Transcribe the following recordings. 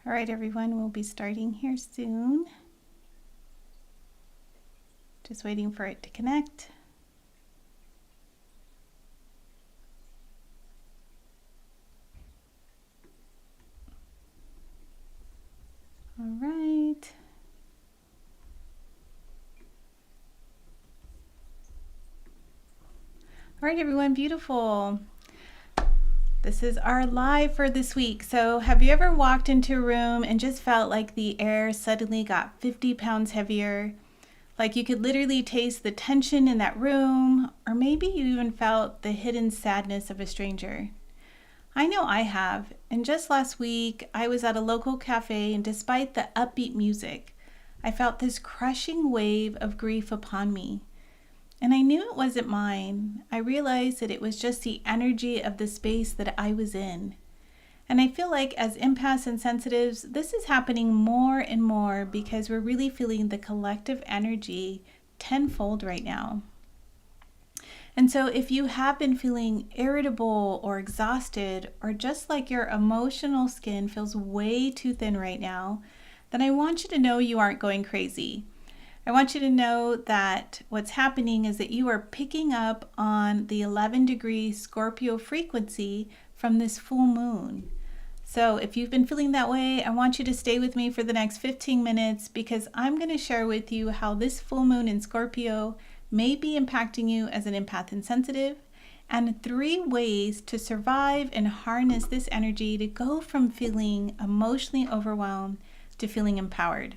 All right, everyone, we'll be starting here soon. Just waiting for it to connect. All right. All right, everyone, beautiful. This is our live for this week. So have you ever walked into a room and just felt like the air suddenly got 50 pounds heavier? Like you could literally taste the tension in that room, or maybe you even felt the hidden sadness of a stranger. I know I have, and just last week I was at a local cafe, and despite the upbeat music, I felt this crushing wave of grief upon me. And I knew it wasn't mine. I realized that it was just the energy of the space that I was in. And I feel like as empaths and sensitives, this is happening more and more because we're really feeling the collective energy tenfold right now. And so if you have been feeling irritable or exhausted, or just like your emotional skin feels way too thin right now, then I want you to know you aren't going crazy. I want you to know that what's happening is that you are picking up on the 11-degree Scorpio frequency from this full moon. So if you've been feeling that way, I want you to stay with me for the next 15 minutes because I'm going to share with you how this full moon in Scorpio may be impacting you as an empath and sensitive, and 3 ways to survive and harness this energy to go from feeling emotionally overwhelmed to feeling empowered.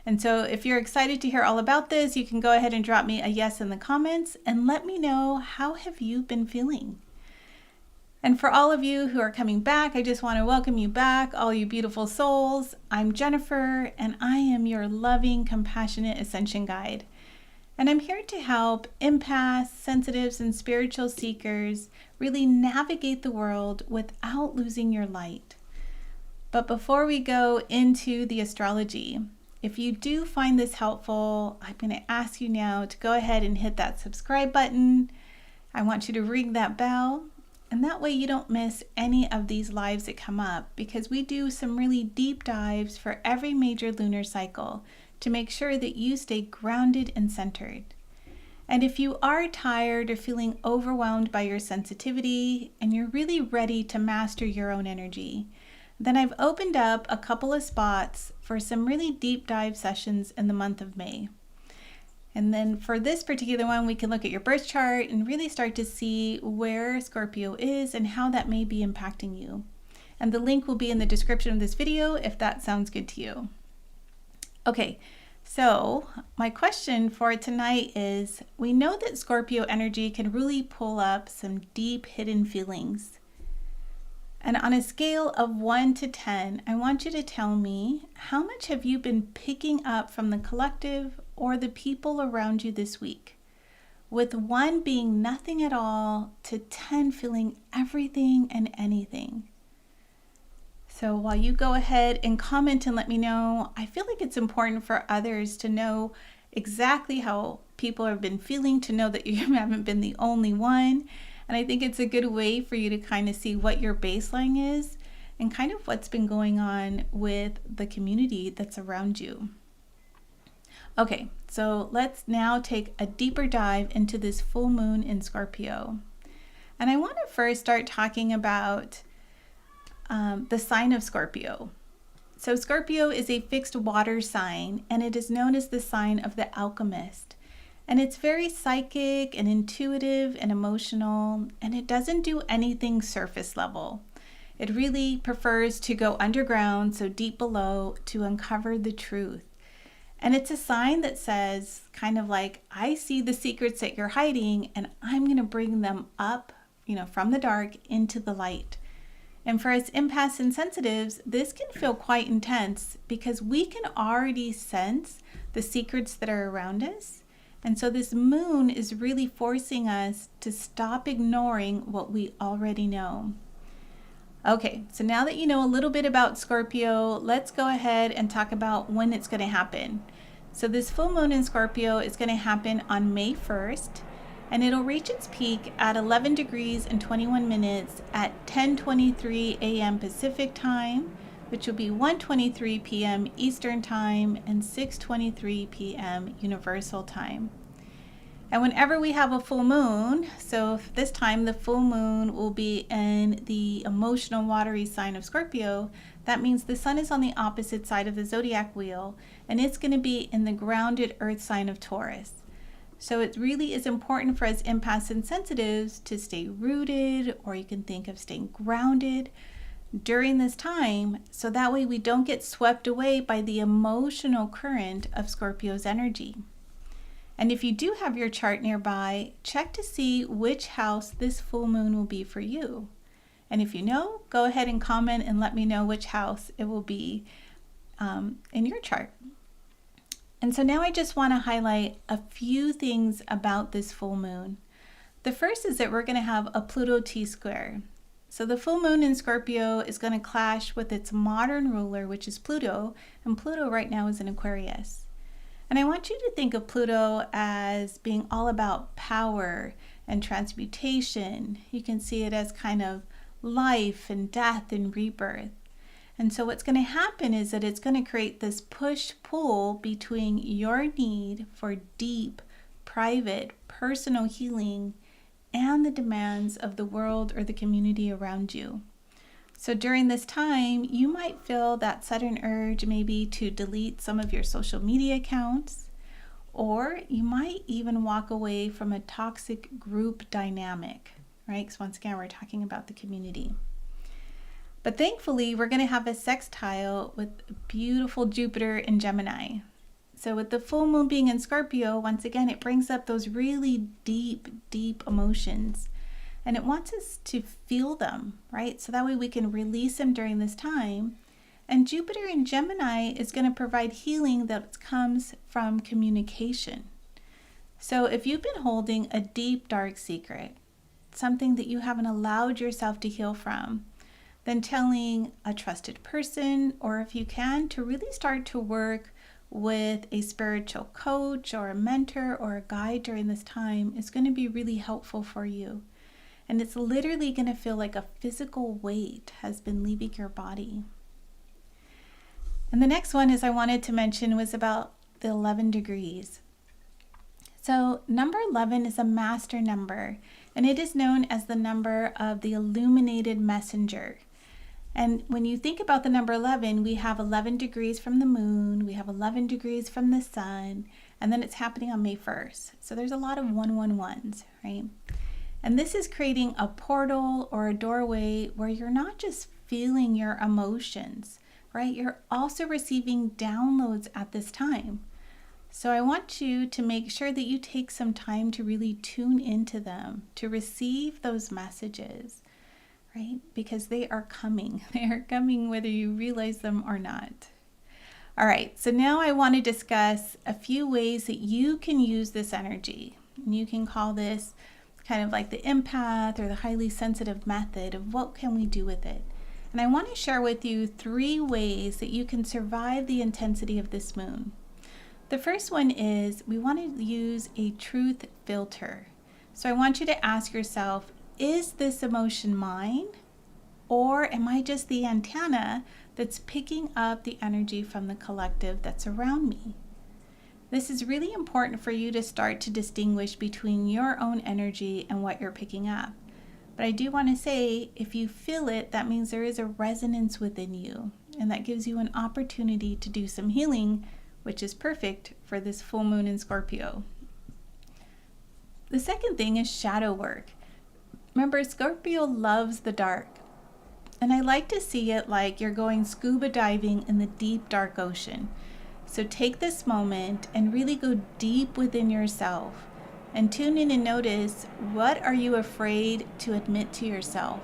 And so if you're excited to hear all about this, you can go ahead and drop me a yes in the comments and let me know, how have you been feeling? And for all of you who are coming back, I just want to welcome you back, all you beautiful souls. I'm Jennifer, and I am your loving, compassionate ascension guide. And I'm here to help empaths, sensitives, and spiritual seekers really navigate the world without losing your light. But before we go into the astrology, if you do find this helpful, I'm going to ask you now to go ahead and hit that subscribe button. I want you to ring that bell, and that way you don't miss any of these lives that come up, because we do some really deep dives for every major lunar cycle to make sure that you stay grounded and centered. And if you are tired or feeling overwhelmed by your sensitivity and you're really ready to master your own energy, then I've opened up a couple of spots for some really deep dive sessions in the month of May. And then for this particular one, we can look at your birth chart and really start to see where Scorpio is and how that may be impacting you. And the link will be in the description of this video if that sounds good to you. Okay, so my question for tonight is, we know that Scorpio energy can really pull up some deep hidden feelings. And on a scale of 1 to 10, I want you to tell me, how much have you been picking up from the collective or the people around you this week? With 1 being nothing at all to 10 feeling everything and anything. So while you go ahead and comment and let me know, I feel like it's important for others to know exactly how people have been feeling, to know that you haven't been the only one. And I think it's a good way for you to kind of see what your baseline is and kind of what's been going on with the community that's around you. Okay, so let's now take a deeper dive into this full moon in Scorpio. And I want to first start talking about the sign of Scorpio. So Scorpio is a fixed water sign, and it is known as the sign of the Alchemist. And it's very psychic and intuitive and emotional, and it doesn't do anything surface level. It really prefers to go underground, so deep below, to uncover the truth. And it's a sign that says, kind of like, I see the secrets that you're hiding, and I'm going to bring them up, from the dark into the light. And for us empaths and sensitives, this can feel quite intense because we can already sense the secrets that are around us. And so this moon is really forcing us to stop ignoring what we already know. Okay, so now that you know a little bit about Scorpio, let's go ahead and talk about when it's going to happen. So this full moon in Scorpio is going to happen on May 1st, and it'll reach its peak at 11 degrees and 21 minutes at 10:23 a.m. Pacific time, which will be 1:23 p.m. Eastern Time and 6:23 p.m. Universal Time. And whenever we have a full moon, so this time the full moon will be in the emotional watery sign of Scorpio, that means the sun is on the opposite side of the zodiac wheel, and it's going to be in the grounded earth sign of Taurus. So it really is important for us empaths and sensitives to stay rooted, or you can think of staying grounded during this time, so that way we don't get swept away by the emotional current of Scorpio's energy. And if you do have your chart nearby, check to see which house this full moon will be for you. And if you know, go ahead and comment and let me know which house it will be in your chart. And so now I just want to highlight a few things about this full moon. The first is that we're going to have a Pluto T-square. So the full moon in Scorpio is going to clash with its modern ruler, which is Pluto, and Pluto right now is in Aquarius. And I want you to think of Pluto as being all about power and transmutation. You can see it as kind of life and death and rebirth. And so what's going to happen is that it's going to create this push-pull between your need for deep, private, personal healing and the demands of the world or the community around you. So during this time, you might feel that sudden urge maybe to delete some of your social media accounts, or you might even walk away from a toxic group dynamic, right? Because once again, we're talking about the community. But thankfully, we're going to have a sextile with beautiful Jupiter in Gemini. So with the full moon being in Scorpio, once again, it brings up those really deep, deep emotions. And it wants us to feel them, right? So that way we can release them during this time. And Jupiter in Gemini is going to provide healing that comes from communication. So if you've been holding a deep, dark secret, something that you haven't allowed yourself to heal from, then telling a trusted person, or if you can, to really start to work with a spiritual coach or a mentor or a guide during this time is going to be really helpful for you. And it's literally going to feel like a physical weight has been leaving your body. And the next one is I wanted to mention was about the 11 degrees. So number 11 is a master number, and it is known as the number of the illuminated messenger. And when you think about the number 11, we have 11 degrees from the moon, we have 11 degrees from the sun, and then it's happening on May 1st. So there's a lot of 111s, right? And this is creating a portal or a doorway where you're not just feeling your emotions, right? You're also receiving downloads at this time. So I want you to make sure that you take some time to really tune into them, to receive those messages, right? Because they are coming. They are coming whether you realize them or not. All right, so now I want to discuss a few ways that you can use this energy. And you can call this kind of like the empath or the highly sensitive method of what can we do with it. And I want to share with you 3 ways that you can survive the intensity of this moon. The first one is we want to use a truth filter. So I want you to ask yourself, is this emotion mine? Or am I just the antenna that's picking up the energy from the collective that's around me? This is really important for you to start to distinguish between your own energy and what you're picking up. But I do want to say, if you feel it, that means there is a resonance within you, and that gives you an opportunity to do some healing, which is perfect for this full moon in Scorpio. The second thing is shadow work. Remember, Scorpio loves the dark. And I like to see it like you're going scuba diving in the deep, dark ocean. So take this moment and really go deep within yourself and tune in and notice, what are you afraid to admit to yourself?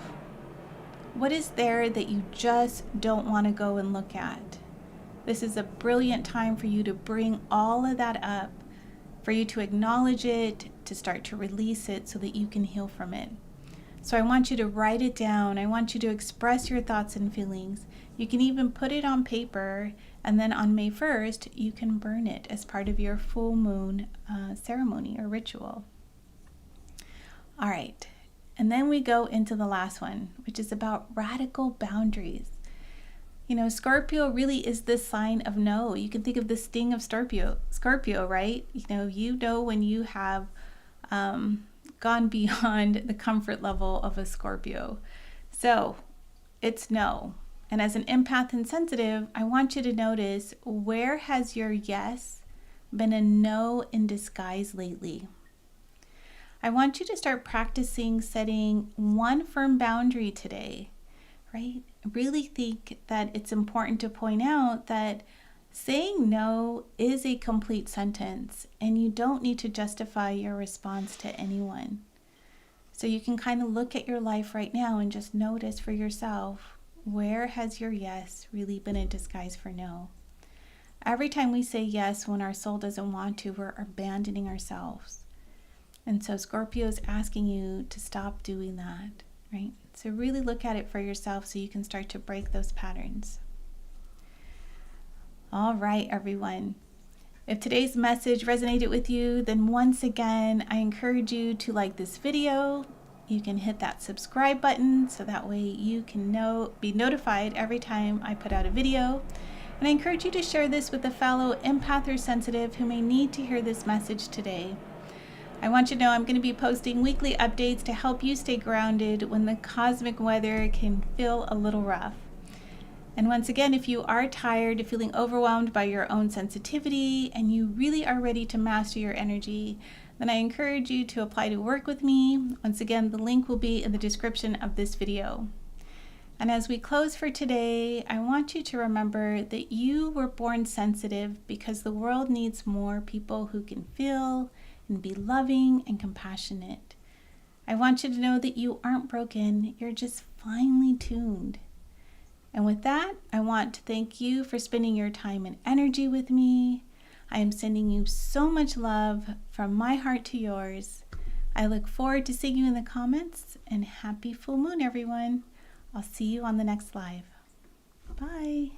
What is there that you just don't want to go and look at? This is a brilliant time for you to bring all of that up, for you to acknowledge it, to start to release it so that you can heal from it. So I want you to write it down. I want you to express your thoughts and feelings. You can even put it on paper, and then on May 1st, you can burn it as part of your full moon ceremony or ritual. All right, and then we go into the last one, which is about radical boundaries. You know, Scorpio really is this sign of no. You can think of the sting of Scorpio, right? You know when you have gone beyond the comfort level of a Scorpio. So it's no. And as an empath and sensitive, I want you to notice, where has your yes been a no in disguise lately? I want you to start practicing setting one firm boundary today, right? Really think that it's important to point out that saying no is a complete sentence, and you don't need to justify your response to anyone. So you can kind of look at your life right now and just notice for yourself, where has your yes really been a disguise for no? Every time we say yes when our soul doesn't want to, we're abandoning ourselves. And so Scorpio is asking you to stop doing that, right? So really look at it for yourself so you can start to break those patterns. All right, everyone. If today's message resonated with you, then once again, I encourage you to like this video. You can hit that subscribe button so that way you can be notified every time I put out a video. And I encourage you to share this with a fellow empath or sensitive who may need to hear this message today. I want you to know I'm going to be posting weekly updates to help you stay grounded when the cosmic weather can feel a little rough. And once again, if you are tired of feeling overwhelmed by your own sensitivity and you really are ready to master your energy, then I encourage you to apply to work with me. Once again, the link will be in the description of this video. And as we close for today, I want you to remember that you were born sensitive because the world needs more people who can feel and be loving and compassionate. I want you to know that you aren't broken, you're just finely tuned. And with that, I want to thank you for spending your time and energy with me. I am sending you so much love from my heart to yours. I look forward to seeing you in the comments, and happy full moon, everyone. I'll see you on the next live. Bye.